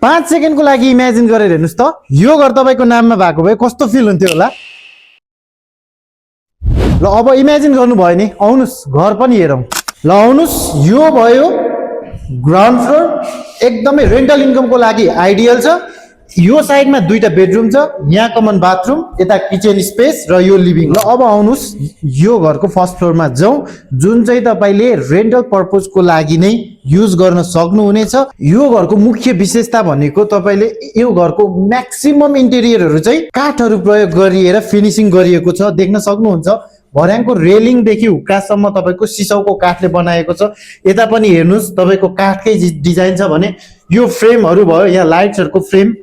5 सेकेन्डको लागि इमेजिन गरेर हेर्नुस् त यो घर तपाईको नाममा भएको भए कस्तो फिल हुन्थ्यो होला। ल अब इमेजिन गर्नुभयो नि, आउनुस् घर पनि हेरौँ। ल आउनुस्, यो भयो ग्राउन्ड फ्लोर, एकदमै रेन्टल इन्कमको लागि आइडियल छ। यो साइडमा दुईटा बेडरुम छ, यहाँ कमन बाथरुम, यता किचन स्पेस र यो लिभिङ। ल अब आउनुस् यो घरको फर्स्ट फ्लोरमा जाउँ, जुन चाहिँ तपाईले रेन्टल पर्पजको लागि नै युज गर्न सक्नुहुनेछ। यो घरको मुख्य विशेषता भनेको तपाईले यो घरको म्याक्सिमम इन्टेरियरहरू चाहिँ काठहरू प्रयोग गरिएर फिनिसिङ गरिएको छ, देख्न सक्नुहुन्छ। भर्याङको रेलिङ देखि हुक्कासम्म तपाईको सिसाउको काठले बनाएको छ। यता पनि हेर्नुस् तपाईको काठकै डिजाइन छ भने यो फ्रेमहरू भयो, यहाँ लाइट्सहरुको फ्रेम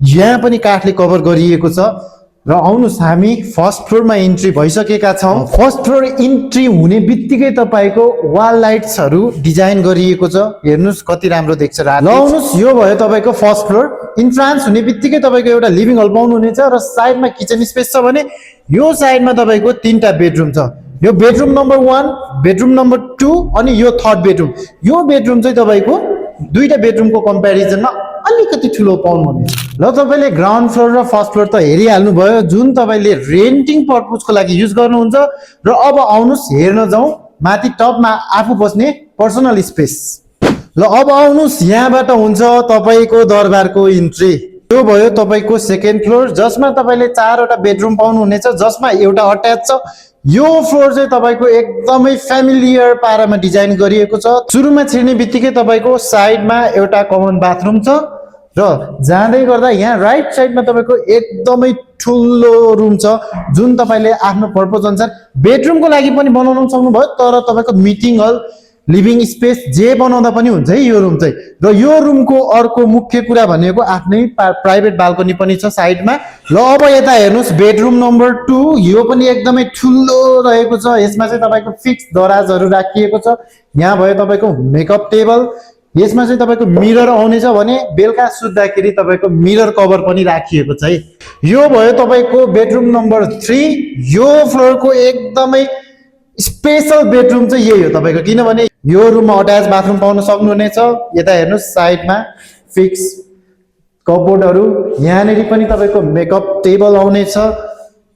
यहाँ पनि काठले कभर गरिएको छ। र आउनुस् हामी फर्स्ट फ्लोरमा इन्ट्री भइसकेका छौं। फर्स्ट फ्लोर इन्ट्री हुने बित्तिकै तपाईको वाल लाइट्सहरु डिजाइन गरिएको छ, हेर्नुस् कति राम्रो देख्छ। ल आउनुस् यो भयो तपाईको फर्स्ट फ्लोर। इन्ट्रान्स हुने बित्तिकै तपाईको एउटा लिभिङ हल पाउनुहुनेछ र साइडमा किचन स्पेस छ भने यो साइडमा तपाईको तीनटा बेडरुम छ। यो बेडरुम नम्बर 1, बेडरुम नम्बर 2 अनि यो थर्ड बेडरुम। यो बेडरुम चाहिँ तपाईको दुईटा बेडरुमको कम्प्यारिजनमा अलिकति ठुलो पाउनुहुनेछ। ल तपाईले ग्राउन्ड फ्लोर र फर्स्ट फ्लोर त हेरिहाल्नु भयो, जुन तपाईले रेन्टिङ पर्पजको लागि युज गर्नुहुन्छ। र अब आउनुस् हेर्न जाउँ माथि टपमा आफू बस्ने पर्सनल स्पेस। ल अब आउनुस् यहाँबाट हुन्छ तपाईको दरबारको इन्ट्री। यो भयो तपाईको सेकेन्ड फ्लोर, जसमा तपाईले 4वटा बेडरुम पाउनुहुनेछ, जसमा एउटा अट्याच छ। यो फ्लोर चाहिँ तपाईको एकदमै फ्यामिलियर पारामा डिजाइन गरिएको छ। सुरुमा छिर्ने बित्तिकै तपाईको साइडमा एउटा कमन बाथरुम छ र जाँदै गर्दा यहाँ राइट साइडमा तपाईको एकदमै ठुलो रुम छ, जुन तपाईले आफ्नो पर्पज अनुसार बेडरुमको लागि पनि बनाउन सक्नुभयो। तर तपाईको मिटिङ हल, लिभिङ स्पेस जे बनाउँदा पनि हुन्छ है यो रुम चाहिँ। र यो रुमको अर्को मुख्य कुरा भनेको आफ्नै प्राइभेट बाल्कनी पनि छ साइडमा। ल अब यता हेर्नुस् बेडरुम नम्बर 2, यो पनि एकदमै ठुलो रहेको छ। यसमा चाहिँ तपाईको फिक्स दराजहरू राखिएको छ। यहाँ भयो तपाईको मेकअप टेबल, यसमा चाहिँ तपाईको मिरर आउनेछ भने बेलुका सुत्दाखेरि तपाईको मिरर कभर पनि राखिएको छ है। यो भयो तपाईको बेडरुम नम्बर 3। यो फ्लोरको एकदमै स्पेशल बेडरुम चाहिँ यही हो तपाईको, किनभने यो रुममा अट्याच बाथरुम पाउन सक्नुहुनेछ। यता हेर्नुस् साइडमा फिक्स कपबोर्डहरू, यहाँनिर पनि तपाईको मेकअप टेबल आउनेछ।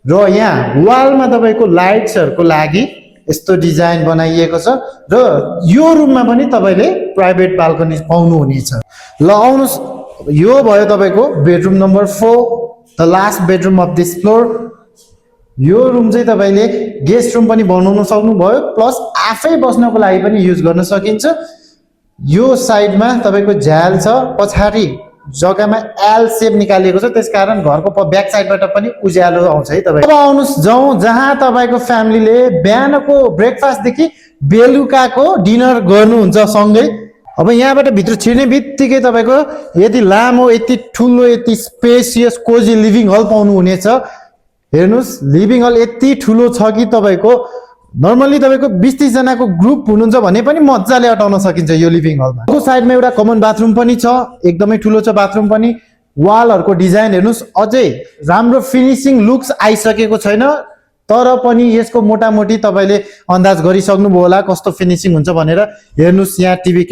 र यहाँ वालमा तपाईको लाइट्सहरूको लागि यस्तो डिजाइन बनाइएको छ। र यो रुममा पनि तपाईले प्राइभेट बाल्कनी पाउनुहुनेछ। ल आउनुस् यो भयो तपाईको bedroom number 4, the last bedroom of this floor. यो रुम चाहिँ तपाईले गेस्ट रुम पनि बनाउन सक्नुभयो, प्लस आफै बस्नको लागि पनि युज गर्न सकिन्छ। यो साइडमा तपाईको झ्याल छ, पछाडि जग्गामा एल शेप निकालिएको छ, त्यसकारण घरको ब्याक साइडबाट पनि उज्यालो आउँछ है तपाईको। अब आउनुस् जाउँ जहाँ तपाईको फ्यामिलीले बिहानको ब्रेकफास्ट देखि बेलुकाको डिनर गर्नुहुन्छ सँगै। अब यहाँबाट भित्र छिर्ने बित्तिकै तपाईको यति लामो, यति ठुलो, यति स्पेसियस कोजी लिभिङ हल पाउनुहुनेछ। हेर्नुस् लिभिङ हल यति ठुलो छ कि तपाईको नर्मली तपाईको 20-30 जनाको ग्रुप हुनुहुन्छ भने पनि मजाले अटाउन सकिन्छ यो लिभिङ हलमा। यो साइडमा एउटा कमन बाथरुम पनि छ, एकदमै ठुलो छ बाथरुम पनि। वालहरुको डिजाइन हेर्नुस्, अझै राम्रो फिनिशिङ लुक्स आइसकेको छैन, तर पनि यसको मोटामोटी तपाईले अन्दाज गरिसक्नुभयो होला कस्तो फिनिशिङ हुन्छ भनेर। हेर्नुस् यहाँ टिभी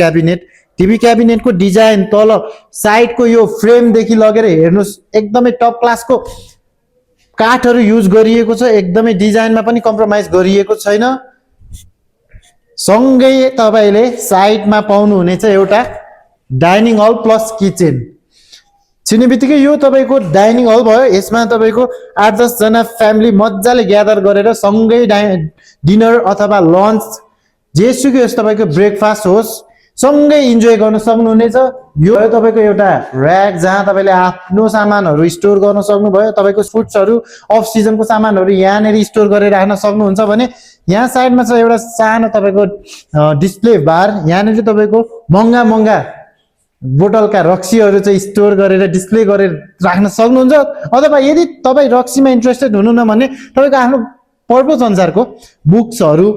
क्याबिनेटको डिजाइन तल साइडको यो फ्रेमदेखि लगेर हेर्नुस् एकदमै टप क्लासको काठहरू युज गरिएको छ, एकदमै डिजाइनमा पनि कम्प्रोमाइज गरिएको छैन। सँगै तपाईले साइडमा पाउनुहुनेछ एउटा डाइनिङ हल प्लस किचन। छिर्ने बित्तिकै यो तपाईको डाइनिङ हल भयो, यसमा तपाईको 8-10 जना फ्यामिली मजाले ग्यादर गरेर सँगै डिनर अथवा लन्च जेसुकै होस् तपाईको ब्रेकफास्ट होस् सँगै इन्जोय गर्न सक्नुहुनेछ। यो तपाईको एउटा र्याक जहाँ तपाईले आफ्नो सामानहरू स्टोर गर्न सक्नुभयो। तपाईको फुड्सहरू अफ सिजनको सामानहरू यहाँनेर स्टोर गरेर राख्न सक्नुहुन्छ भने यहाँ साइडमा छ एउटा सानो तपाईको डिस्प्ले बार। यहाँनेर तपाईको महँगा बोतलका रक्सीहरू चाहिँ स्टोर गरेर डिस्प्ले गरेर राख्न सक्नुहुन्छ। अथवा यदि तपाई रक्सीमा इन्ट्रेस्टेड हुनुहुन्न भने तपाईको आफ्नो पर्पज अनुसारको बुक्सहरू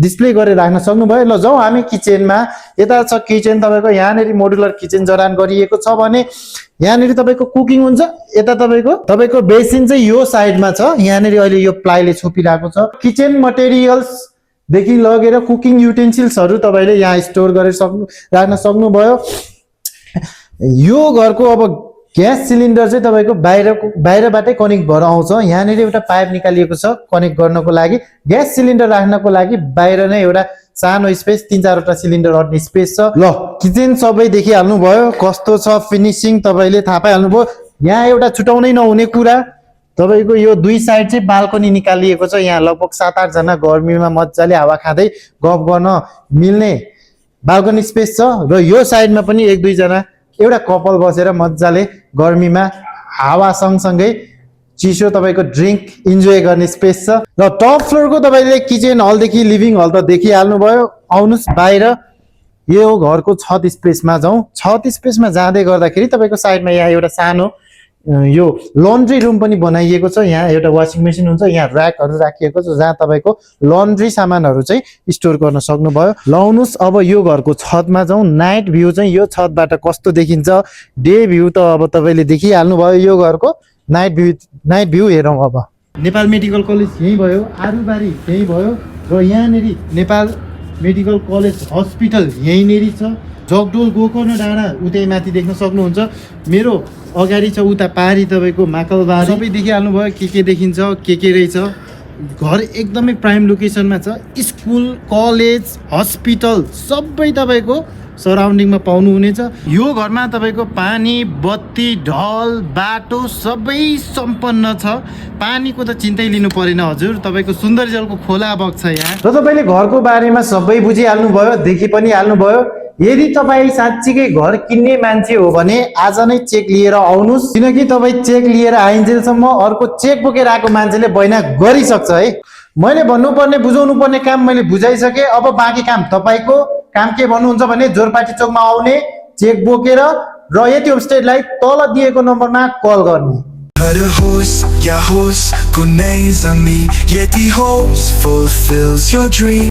डिस्प्ले गरेर राख्न सक्नुभयो। ल जाउँ हामी किचनमा। यता छ किचन तपाईको, यहाँनेर मोडुलर किचन जडान गरिएको छ भने यहाँनेर तपाईको कुकिङ हुन्छ। यता तपाईको बेसिन चाहिँ यो साइडमा छ, यहाँनेर अहिले यो प्लाईले छोपिरहेको छ। किचन मटेरियल्स देखि लगेर कुकिङ युटेन्सिल्सहरू तपाईले यहाँ स्टोर गरेर राख्न सक्नुभयो। यो घरको अब ग्यास सिलिन्डर चाहिँ तपाईँको बाहिरबाटै कनेक्ट भएर आउँछ। यहाँनिर एउटा पाइप निकालिएको छ कनेक्ट गर्नको लागि। ग्यास सिलिन्डर राख्नको लागि बाहिर नै एउटा सानो स्पेस, 3-4वटा सिलिन्डर अट्ने स्पेस छ। ल किचन सबै देखिहाल्नु भयो, कस्तो छ फिनिसिङ तपाईँले थाहा पाइहाल्नुभयो। यहाँ एउटा छुटाउनै नहुने कुरा, तपाईँको यो दुई साइड चाहिँ बाल्कनी निकालिएको छ। यहाँ लगभग 7-8 जना गर्मीमा मजाले हावा खाँदै गफ गर्न मिल्ने बाल्कनी स्पेस छ। र यो साइडमा पनि 1-2 जना एउटा कपल बसेर मजाले गर्मीमा हावा सँगसँगै चिसो तपाईँको ड्रिङ्क इन्जोय गर्ने स्पेस छ। र टप फ्लोरको तपाईँले किचन हलदेखि लिभिङ हल त देखिहाल्नु भयो। आउनुहोस् बाहिर यो घरको छत स्पेसमा जाउँ। छत स्पेसमा जाँदै गर्दाखेरि तपाईँको साइडमा यहाँ एउटा सानो यो लन्ड्री रुम पनि बनाइएको छ। यहाँ एउटा वासिङ मेसिन हुन्छ, यहाँ ऱ्याकहरू राखिएको छ जहाँ तपाईँको लन्ड्री सामानहरू चाहिँ स्टोर गर्न सक्नुभयो। लाउनुहोस् अब यो घरको छतमा जाउँ। नाइट भ्यू चाहिँ यो छतबाट कस्तो देखिन्छ, डे भ्यू त अब तपाईँले देखिहाल्नु भयो। यो घरको नाइट भ्यू हेरौँ। अब नेपाल मेडिकल कलेज यहीँ भयो, आरुबारी यहीँ भयो, र यहाँनिर नेपाल मेडिकल कलेज हस्पिटल यहीँनिर छ। जगडोल गोकर्ण डाँडा उतै माथि देख्न सक्नुहुन्छ। मेरो अगाडि छ उता पारी तपाईँको माकलबारी, सबै देखिहाल्नु भयो के देखिन्छ के रहेछ। घर एकदमै प्राइम लोकेसनमा छ। स्कुल, कलेज, हस्पिटल सबै तपाईँको सराउन्डिङमा पाउनुहुनेछ। यो घरमा तपाईँको पानी, बत्ती, ढल, बाटो सबै सम्पन्न छ। पानीको त चिन्तै लिनु परेन हजुर, तपाईँको सुन्दर जलको खोला बग्छ यहाँ। र तपाईँले घरको बारेमा सबै बुझिहाल्नु भयो, देखि पनि हाल्नुभयो। यदि तपाईँ साँच्चीकै घर किन्ने मान्छे हो भने आज नै चेक लिएर आउनुहोस्, किनकि तपाईँ चेक लिएर आइन्जेलसम्म अर्को चेक बोकेर आएको मान्छेले बैना गरिसक्छ है। मैले भन्नुपर्ने बुझाउनु पर्ने काम मैले बुझाइसकेँ। अब बाँकी काम तपाईँको। काम के भन्नुहुन्छ भने जोरपाटी चोकमा आउने, चेक बोकेर र यति होमस्टेलाई तल दिएको नम्बरमा कल गर्ने। Host, कुनै जमी यति होस्ट fulfills your dream.